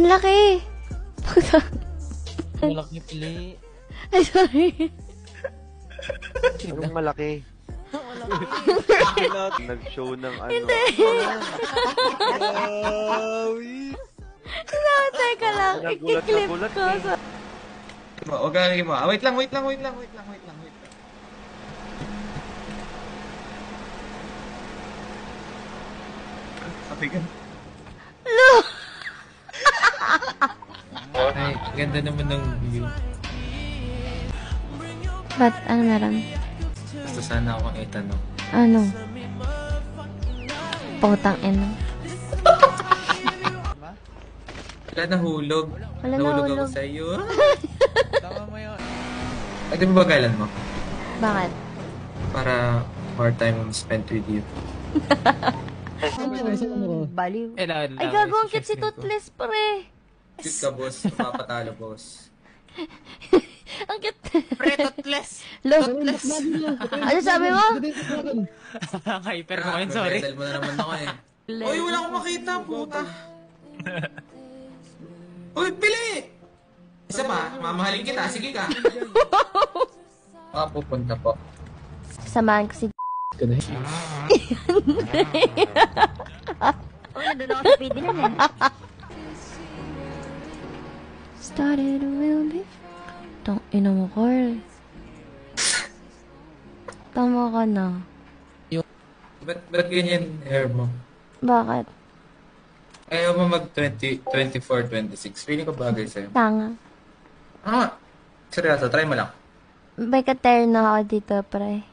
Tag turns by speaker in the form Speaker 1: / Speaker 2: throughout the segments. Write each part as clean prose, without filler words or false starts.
Speaker 1: Ang laki.
Speaker 2: Malaki pili.
Speaker 1: Ay, sorry.
Speaker 3: Anong malaki? Nag-show ng ano.
Speaker 1: Hindi. No, teka lang. I-clip
Speaker 3: Nagulat
Speaker 1: ko.
Speaker 3: eh.
Speaker 4: Huwag ka mo. Wait lang. Sabi ka.
Speaker 1: Lo!
Speaker 4: Ay, ganda naman ng view.
Speaker 1: Ba't? Ano meron?
Speaker 4: Gusto sana akong itanong.
Speaker 1: Ano? Putang ina.
Speaker 4: Wala nahulog.
Speaker 1: Wala
Speaker 4: Nahulog ako
Speaker 1: nahulog.
Speaker 4: sa'yo.
Speaker 2: Tama mo yun.
Speaker 4: Ay, di ba bagalan mo?
Speaker 1: Bakit?
Speaker 4: Para more time spent with you.
Speaker 1: Baliw.
Speaker 2: Eh,
Speaker 1: Ay, gagawin kit si Toothless, pre.
Speaker 4: Cute ka, boss. Papatalo, boss.
Speaker 1: Ang cute.
Speaker 2: Pre-totless.
Speaker 1: Lo. Ano sabi mo?
Speaker 2: Hyper ko ngayon, sorry.
Speaker 4: Medal mo na naman ako eh. Uy, wala akong makita, puta. Uy, pili! Isa pa, mamahalin kita. Sige ka. Pupunta po.
Speaker 1: Samahan ko si
Speaker 5: Nandun ako sa PD nun eh.
Speaker 1: Started a will be. Tang ina mo, Carl. Tama ka na.
Speaker 4: Ba't ganyan hair mo?
Speaker 1: Bakit?
Speaker 4: Ayaw mo mag-20, 24, 26. Feeling ko bagay sa'yo.
Speaker 1: Tanga.
Speaker 4: Ah, seryoso, try mo lang.
Speaker 1: May ka-tear na ako dito, pre.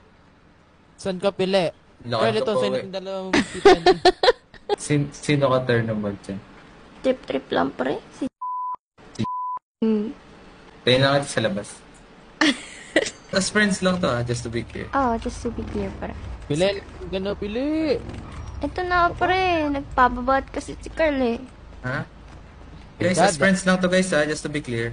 Speaker 2: Saan ka pili?
Speaker 4: Lakad
Speaker 2: Pwede
Speaker 4: ka
Speaker 2: to,
Speaker 4: po
Speaker 2: saan
Speaker 4: eh.
Speaker 2: yung dalawang pitan.
Speaker 4: Sino ka turn ng bag dyan?
Speaker 1: Trip-trip lang, pre. Si
Speaker 4: Tayo na kita sa labas. Tapos friends lang to just to be clear.
Speaker 1: Oh, just to be clear, pre.
Speaker 2: Pili, gano'n pili.
Speaker 1: Ito na, pre. Nagpababat kasi si Carl, eh.
Speaker 4: Ha? Guys, as friends lang to guys just to be clear.